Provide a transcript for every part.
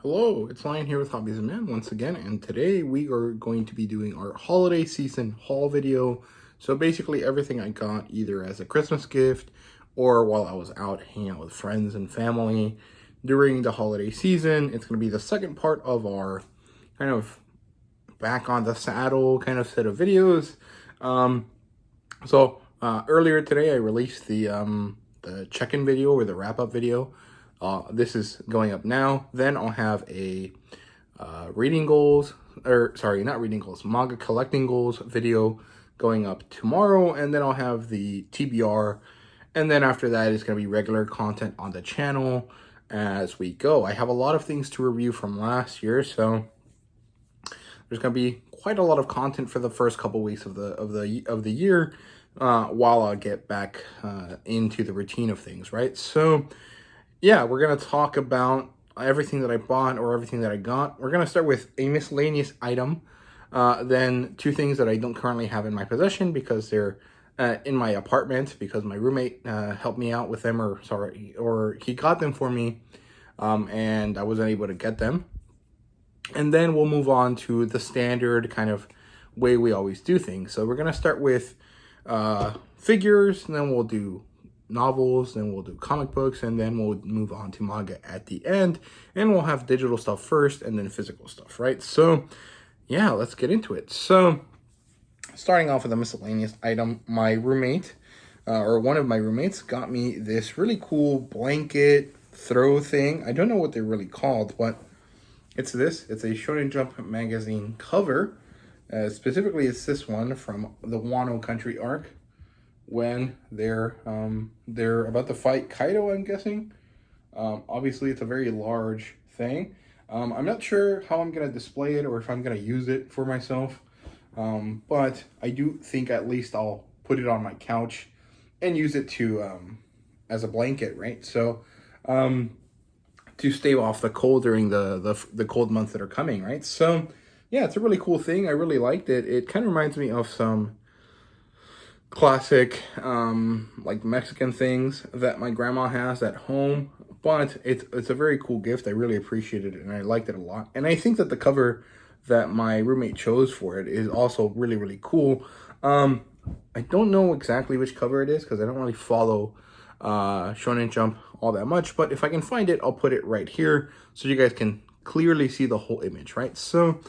Hello, it's Lion here with HobbiesofaMan once again, and today we are going to be doing our holiday season haul video. So basically everything I got either as a Christmas gift or while I was out hanging out with friends and family during the holiday season. It's going to be the second part of our kind of back on the saddle kind of set of videos. Earlier today I released the check-in video or the wrap-up video. This is going up now. Then I'll have a manga collecting goals video going up tomorrow, and then I'll have the TBR, and then after that is going to be regular content on the channel as we go. I have a lot of things to review from last year, so there's going to be quite a lot of content for the first couple weeks of the year while I get back into the routine of things, right? So yeah, we're going to talk about everything that I bought or everything that I got. We're going to start with a miscellaneous item, then two things that I don't currently have in my possession because they're in my apartment because my roommate helped me out with them, or he got them for me, and I wasn't able to get them. And then we'll move on to the standard kind of way we always do things. So we're going to start with figures, and then we'll do novels, then we'll do comic books, and then we'll move on to manga at the end, and we'll have digital stuff first and then physical stuff, right? So yeah, let's get into it. So starting off with a miscellaneous item, my roommate or one of my roommates got me this really cool blanket throw thing. I don't know what they're really called, but it's a Shonen Jump magazine cover. Specifically it's this one from the Wano Country arc, when they're about to fight Kaido, I'm guessing. Obviously, it's a very large thing. I'm not sure how I'm going to display it or if I'm going to use it for myself. But I do think at least I'll put it on my couch and use it to as a blanket, right? So to stave off the cold during the cold months that are coming, right? So yeah, it's a really cool thing. I really liked it. It kind of reminds me of some classic like Mexican things that my grandma has at home, but it's a very cool gift. I really appreciated it and I liked it a lot, and I think that the cover that my roommate chose for it is also really, really cool. I don't know exactly which cover it is because I don't really follow Shonen Jump all that much, but if I can find it, I'll put it right here so you guys can clearly see the whole image, right? So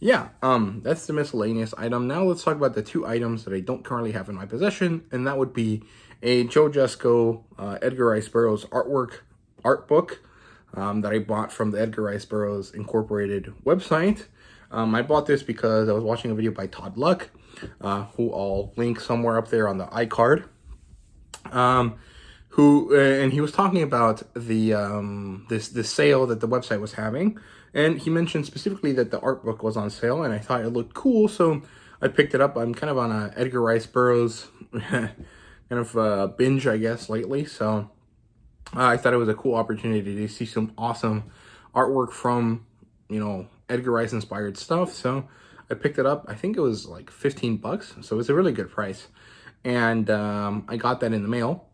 yeah, that's the miscellaneous item. Now let's talk about the two items that I don't currently have in my possession, and that would be a Joe Jusko Edgar Rice Burroughs art book that I bought from the Edgar Rice Burroughs Incorporated website. I bought this because I was watching a video by Todd Luck, who I'll link somewhere up there on the iCard. And he was talking about the this sale that the website was having. And he mentioned specifically that the art book was on sale, and I thought it looked cool, so I picked it up. I'm kind of on a Edgar Rice Burroughs kind of binge, I guess, lately. So I thought it was a cool opportunity to see some awesome artwork from, Edgar Rice inspired stuff. So I picked it up. I think it was like $15, so it's a really good price. And I got that in the mail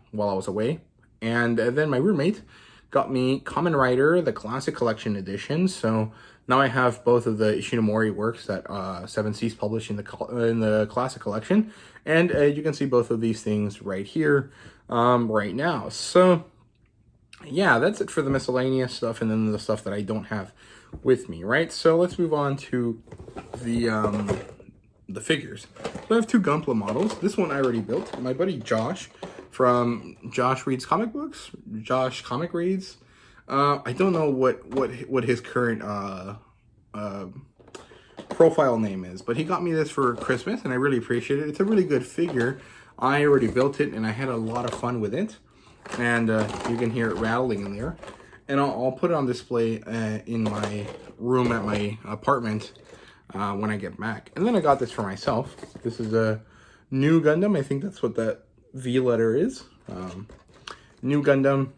while I was away. And then my roommate got me Kamen Rider, the Classic Collection edition. So now I have both of the Ishinomori works that Seven Seas published in the Classic Collection. And you can see both of these things right here right now. So yeah, that's it for the miscellaneous stuff and then the stuff that I don't have with me, right? So let's move on to the figures. So I have two Gunpla models. This one I already built. My buddy Josh from Josh Reads Comic Books, Josh Comic Reads. I don't know what his current profile name is, but he got me this for Christmas, and I really appreciate it. It's a really good figure. I already built it, and I had a lot of fun with it, and you can hear it rattling in there. And I'll put it on display in my room at my apartment when I get back. And then I got this for myself. This is a New Gundam. I think that's what that V letter is. New Gundam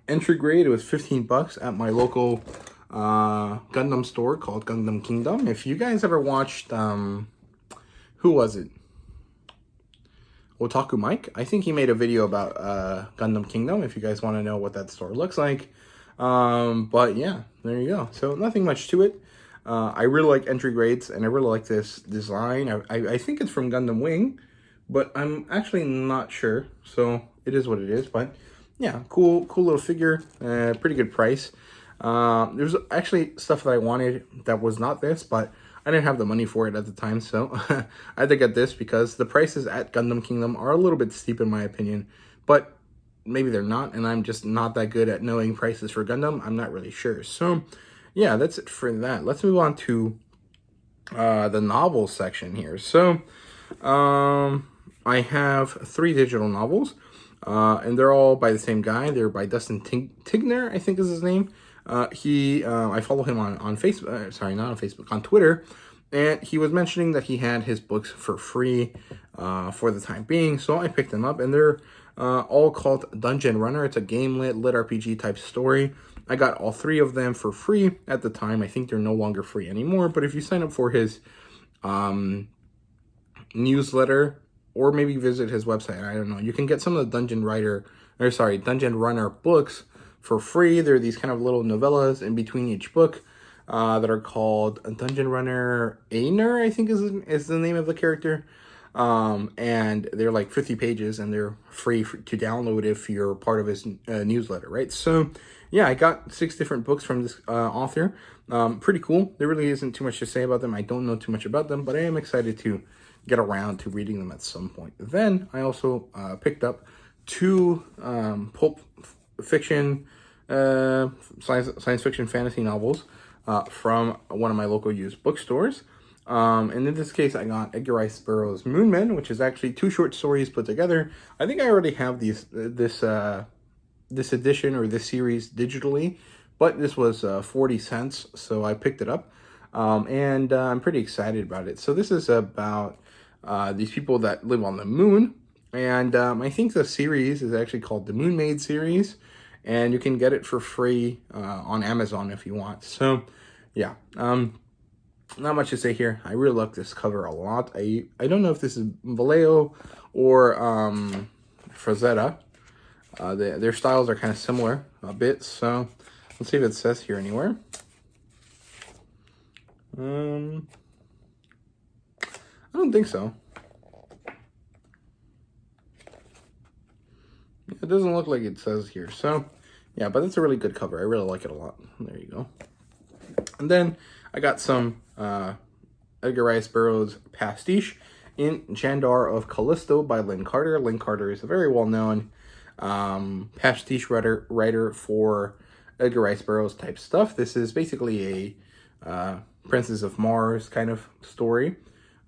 entry grade. It was $15 at my local Gundam store called Gundam Kingdom. If you guys ever watched who was it, Otaku Mike, I think he made a video about Gundam Kingdom if you guys want to know what that store looks like. But yeah, there you go. So nothing much to it. I really like entry grades, and I really like this design. I think it's from Gundam Wing, but I'm actually not sure. So it is what it is. But yeah, cool little figure. Pretty good price. There's actually stuff that I wanted that was not this, but I didn't have the money for it at the time, so I had to get this because the prices at Gundam Kingdom are a little bit steep in my opinion. But maybe they're not, and I'm just not that good at knowing prices for Gundam. I'm not really sure. So yeah, that's it for that. Let's move on to the novel section here. So I have 3 digital novels, and they're all by the same guy. They're by Dustin Tigner, I think is his name. I follow him on Facebook, sorry, not on Facebook, on Twitter, and he was mentioning that he had his books for free for the time being, so I picked them up, and they're all called Dungeon Runner. It's a game lit RPG type story. I got all 3 of them for free at the time. I think they're no longer free anymore, but if you sign up for his newsletter or maybe visit his website, I don't know, you can get some of the Dungeon Runner books for free. There are these kind of little novellas in between each book that are called Dungeon Runner Einer, I think is the name of the character. And they're like 50 pages, and they're free to download if you're part of his newsletter, right? So yeah, I got 6 different books from this author. Pretty cool. There really isn't too much to say about them. I don't know too much about them, but I am excited to get around to reading them at some point. Then I also picked up 2 pulp fiction, science fiction fantasy novels from one of my local used bookstores. And in this case, I got Edgar Rice Burroughs' Moonmen, which is actually 2 short stories put together. I think I already have this edition or this series digitally, but this was 40 cents, so I picked it up. And I'm pretty excited about it. So this is about these people that live on the moon, and I think the series is actually called the Moon Maid series, and you can get it for free on Amazon if you want. So yeah, not much to say here. I really like this cover a lot. I don't know if this is Vallejo or Frazetta. Their styles are kind of similar a bit, so let's see if it says here anywhere. I don't think so. It doesn't look like it says here. So yeah, but it's a really good cover. I really like it a lot. There you go. And then I got some Edgar Rice Burroughs pastiche in Jandar of Callisto by Lynn Carter. Lynn Carter is a very well-known pastiche writer for Edgar Rice Burroughs type stuff. This is basically a Princess of Mars kind of story.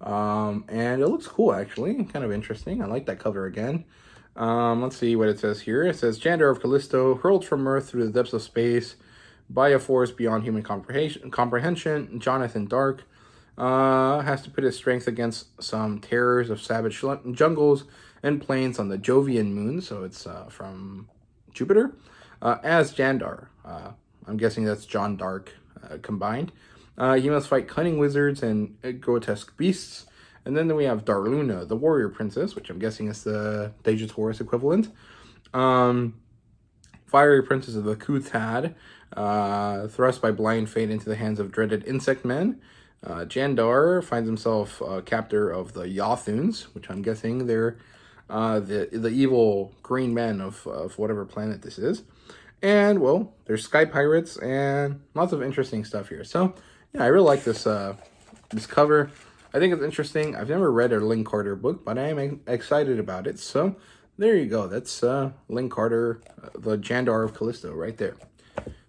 And it looks cool, actually. Kind of interesting. I like that cover again. Let's see what it says here. It says, Jandar of Callisto, hurled from Earth through the depths of space by a force beyond human comprehension, Jonathan Dark has to put his strength against some terrors of savage jungles and plains on the Jovian moon, so it's from Jupiter, as Jandar. I'm guessing that's John Dark combined. He must fight cunning wizards and grotesque beasts. And then we have Darluna, the warrior princess, which I'm guessing is the Deja Taurus equivalent. Fiery princess of the Kuthad, thrust by blind fate into the hands of dreaded insect men. Jandar finds himself captor of the Yothuns, which I'm guessing they're the evil green men of whatever planet this is. And, well, there's sky pirates and lots of interesting stuff here. So, yeah, I really like this this cover. I think it's interesting. I've never read a Lynn Carter book, but I am excited about it. So, there you go. That's Lynn Carter, the Jandar of Callisto right there.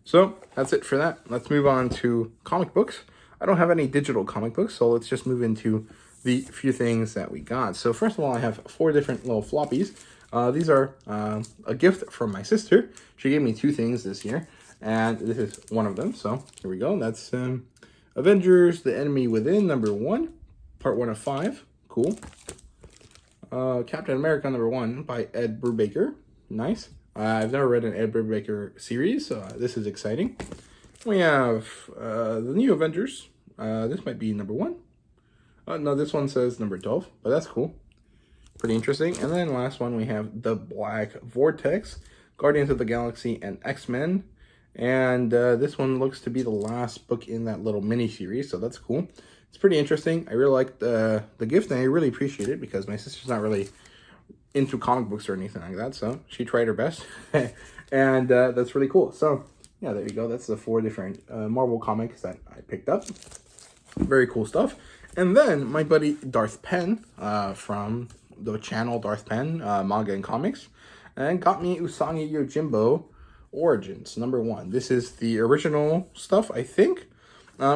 So, that's it for that. Let's move on to comic books. I don't have any digital comic books, so let's just move into the few things that we got. So, first of all, I have 4 different little floppies. These are a gift from my sister. She gave me 2 things this year, and this is one of them. So, here we go. That's Avengers, The Enemy Within, #1, part 1 of 5. Cool. Captain America #1 by Ed Brubaker. Nice. I've never read an Ed Brubaker series, so this is exciting. We have the New Avengers. This might be #1. No, this one says #12, but that's cool. Pretty interesting. And then last one, we have The Black Vortex, Guardians of the Galaxy and X-Men. And this one looks to be the last book in that little mini series, so that's cool. It's pretty interesting. I really like the gift, and I really appreciate it because my sister's not really into comic books or anything like that, so she tried her best. And that's really cool. So yeah, there you go. That's the 4 different Marvel comics that I picked up. Very cool stuff. And then my buddy Darth Penn from the channel Darth Penn, Manga and Comics, and got me Usagi Yojimbo Origins #1. This is the original stuff, I think.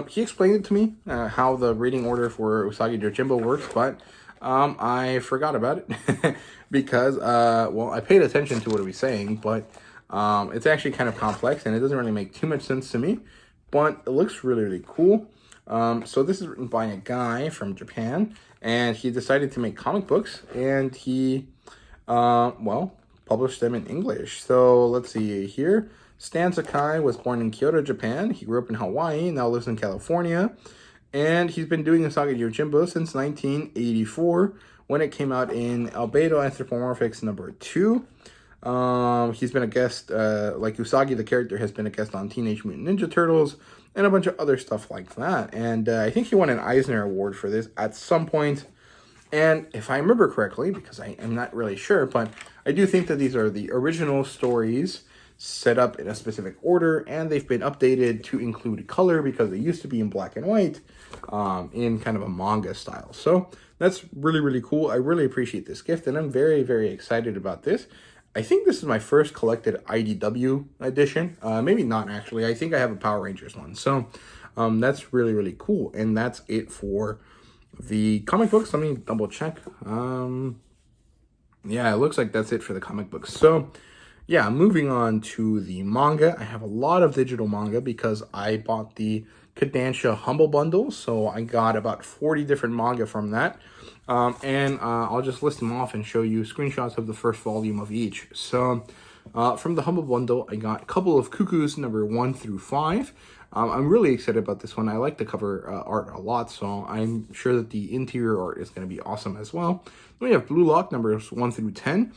He explained it to me, how the reading order for Usagi Yojimbo works, but I forgot about it because, well, I paid attention to what he was saying, but it's actually kind of complex, and it doesn't really make too much sense to me, but it looks really, really cool. So this is written by a guy from Japan, and he decided to make comic books, and he, well, published them in English. So let's see here. Stan Sakai was born in Kyoto, Japan. He grew up in Hawaii, now lives in California. And he's been doing Usagi Yojimbo since 1984, when it came out in Albedo Anthropomorphics #2. He's been a guest, like Usagi, the character, has been a guest on Teenage Mutant Ninja Turtles and a bunch of other stuff like that. And I think he won an Eisner Award for this at some point. And if I remember correctly, because I am not really sure, but I do think that these are the original stories set up in a specific order, and they've been updated to include color because they used to be in black and white, in kind of a manga style. So that's really, really cool. I really appreciate this gift, and I'm very, very excited about this. I think this is my first collected IDW edition. Maybe not, actually. I think I have a Power Rangers one. So that's really, really cool. And that's it for the comic books. Let me double check. Yeah, it looks like that's it for the comic books. So yeah, moving on to the manga. I have a lot of digital manga because I bought the Kodansha Humble Bundle. So I got about 40 different manga from that. And I'll just list them off and show you screenshots of the first volume of each. So from the Humble Bundle, I got a couple of Cuckoos #1 through 5. I'm really excited about this one. I like the cover art a lot, so I'm sure that the interior art is going to be awesome as well. Then we have Blue Lock #1 through 10.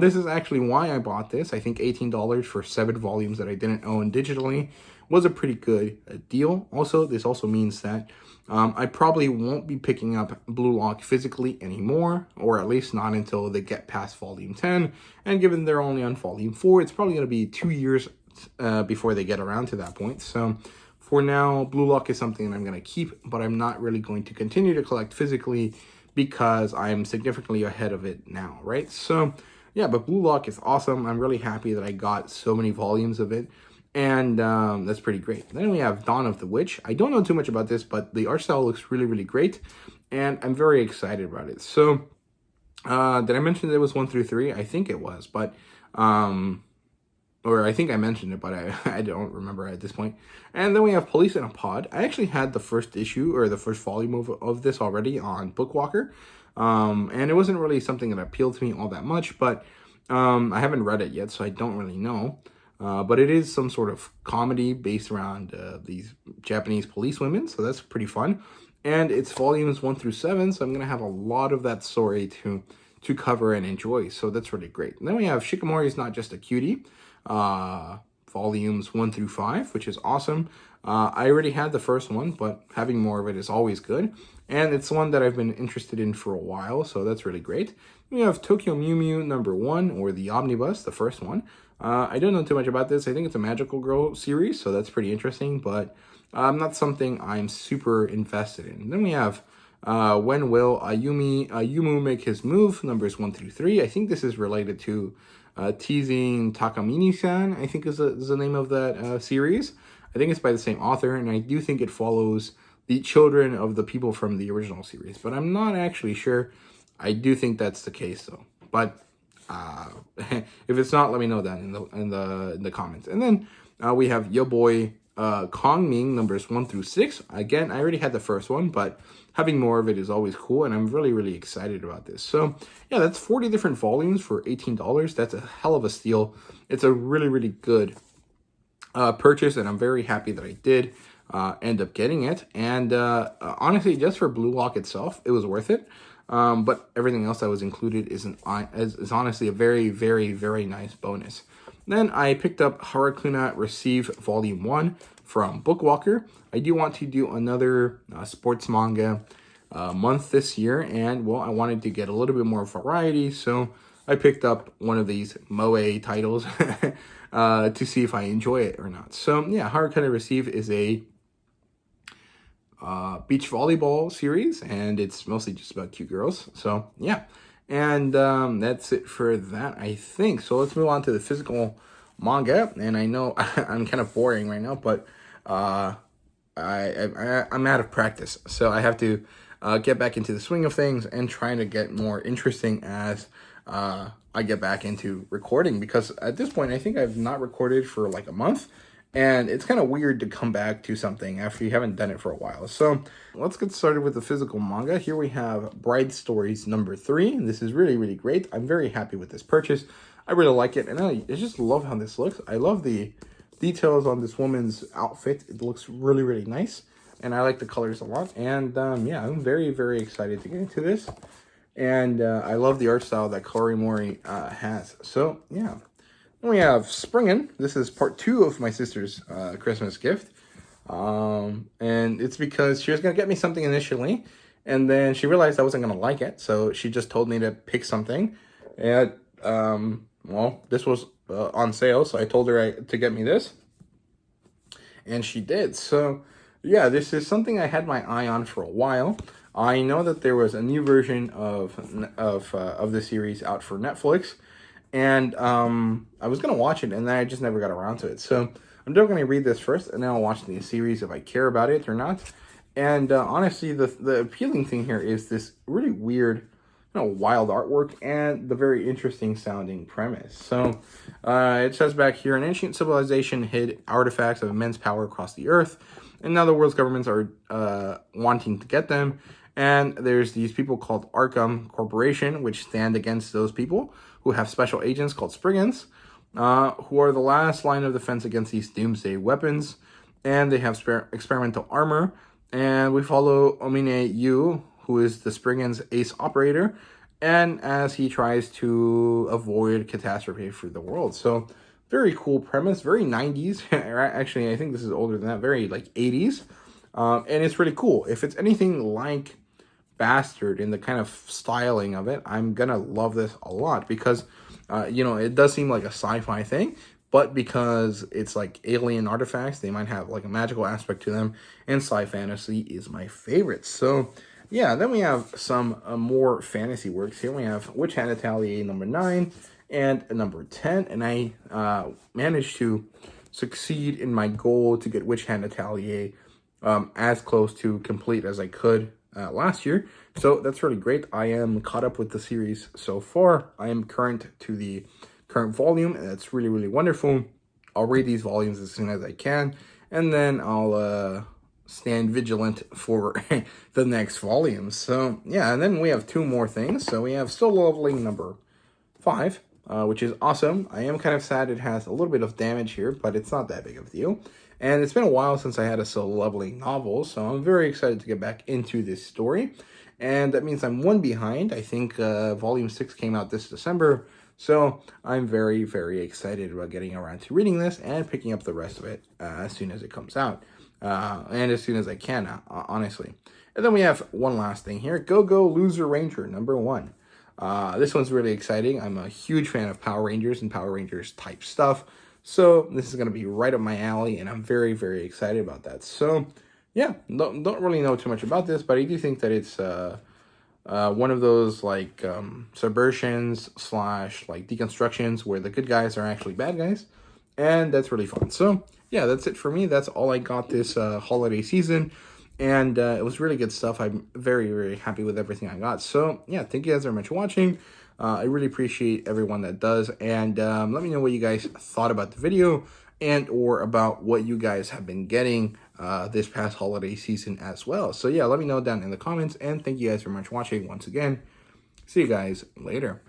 This is actually why I bought this. I think $18 for 7 volumes that I didn't own digitally was a pretty good deal. Also, this also means that I probably won't be picking up Blue Lock physically anymore, or at least not until they get past volume 10. And given they're only on volume 4, it's probably going to be 2 years before they get around to that point. So for now, Blue Lock is something that I'm going to keep, but I'm not really going to continue to collect physically because I'm significantly ahead of it now, right? So yeah, but Blue Lock is awesome. I'm really happy that I got so many volumes of it. And that's pretty great. Then we have Dawn of the Witch. I don't know too much about this, but the art style looks really, really great. And I'm very excited about it. So, did I mention that it was 1 through 3? I think it was, but, or I think I mentioned it, but I don't remember at this point. And then we have Police in a Pod. I actually had the first issue, or the first volume of this already on Bookwalker. And it wasn't really something that appealed to me all that much, but I haven't read it yet, so I don't really know. But it is some sort of comedy based around these Japanese policewomen, so that's pretty fun. And it's volumes 1 through 7, so I'm going to have a lot of that story to cover and enjoy, so that's really great. And then we have Shikamori is Not Just a Cutie, volumes 1 through 5, which is awesome. I already had the first one, but having more of it is always good. And it's one that I've been interested in for a while, so that's really great. We have Tokyo Mew Mew #1, or the Omnibus, the first one. I don't know too much about this. I think it's a Magical Girl series, so that's pretty interesting, but not something I'm super invested in. Then we have When Will Ayumu Make His Move, numbers 1 through 3. I think this is related to Teasing Takamine-san, I think is the name of that series. I think it's by the same author, and I do think it follows the children of the people from the original series, but I'm not actually sure. I do think that's the case, though. But if it's not, let me know that in the comments. And then we have Yo Boy Kongming, numbers 1 through 6. Again, I already had the first one, but having more of it is always cool, and I'm really, really excited about this. So yeah, that's 40 different volumes for $18. That's a hell of a steal. It's a really, really good purchase, and I'm very happy that I did end up getting it. And honestly, just for Blue Lock itself, it was worth it. But everything else that was included is honestly a very, very, very nice bonus. Then I picked up Harakuna Receive Volume 1 from Bookwalker. I do want to do another sports manga month this year, and well, I wanted to get a little bit more variety, so I picked up one of these moe titles to see if I enjoy it or not. So yeah, Harakuna Receive is a beach volleyball series, and it's mostly just about cute girls. So yeah, and that's it for that, I think. So let's move on to the physical manga. And I know I'm kind of boring right now, but I'm out of practice, so I have to get back into the swing of things and trying to get more interesting as I get back into recording, because at this point I think I've not recorded for like a month, and it's kind of weird to come back to something after you haven't done it for a while. So let's get started with the physical manga. Here we have Bride Stories number 3, and this is really, really great. I'm very happy with this purchase. I really like it, and I just love how this looks. I love the details on this woman's outfit. It looks really, really nice, and I like the colors a lot. And yeah, I'm very, very excited to get into this. And I love the art style that Korimori has. So yeah. Then we have Springin'. This is part 2 of my sister's Christmas gift. And it's because she was going to get me something initially, and then she realized I wasn't going to like it, so she just told me to pick something. And, well, this was on sale, so I told her to get me this. And she did. So yeah, this is something I had my eye on for a while. I know that there was a new version of the series out for Netflix, and I was gonna watch it, and then I just never got around to it. So I'm definitely gonna read this first, and then I'll watch the series if I care about it or not. And honestly, the appealing thing here is this really weird, wild artwork and the very interesting sounding premise. So it says back here, an ancient civilization hid artifacts of immense power across the earth, and now the world's governments are wanting to get them. And there's these people called Arkham Corporation, which stand against those people who have special agents called Spriggans, who are the last line of defense against these doomsday weapons. And they have experimental armor. And we follow Omine Yu, who is the Spriggans' ace operator, and as he tries to avoid catastrophe for the world. So very cool premise, very 90s. Actually, I think this is older than that, very like 80s. And it's really cool. If it's anything like Bastard in the kind of styling of it, I'm gonna love this a lot, because it does seem like a sci-fi thing, but because it's like alien artifacts, they might have like a magical aspect to them, and sci fantasy is my favorite. So yeah, then we have some more fantasy works. Here we have Witch Hand Atelier number 9 and number 10, and I managed to succeed in my goal to get Witch Hand Atelier as close to complete as I could last year. So that's really great. I am caught up with the series so far. I am current to the current volume, and that's really, really wonderful. I'll read these volumes as soon as I can, and then I'll stand vigilant for the next volume. So yeah, and then we have 2 more things. So we have Solo Leveling number 5, which is awesome. I am kind of sad it has a little bit of damage here, but it's not that big of a deal. And it's been a while since I had a solo leveling novel, so I'm very excited to get back into this story. And that means I'm 1 behind. I think Volume 6 came out this December, so I'm very, very excited about getting around to reading this and picking up the rest of it as soon as it comes out. And as soon as I can, honestly. And then we have one last thing here, Go Go Loser Ranger number 1. This one's really exciting. I'm a huge fan of Power Rangers and Power Rangers type stuff. So this is going to be right up my alley, and I'm very, very excited about that. So yeah, don't really know too much about this, but I do think that it's one of those like subversions / like deconstructions where the good guys are actually bad guys, and that's really fun. So yeah, that's it for me. That's all I got this holiday season, and it was really good stuff. I'm very, very happy with everything I got. So yeah, thank you guys very much for watching. I really appreciate everyone that does, and let me know what you guys thought about the video and or about what you guys have been getting this past holiday season as well. So yeah, let me know down in the comments, and thank you guys very much for watching once again. See you guys later.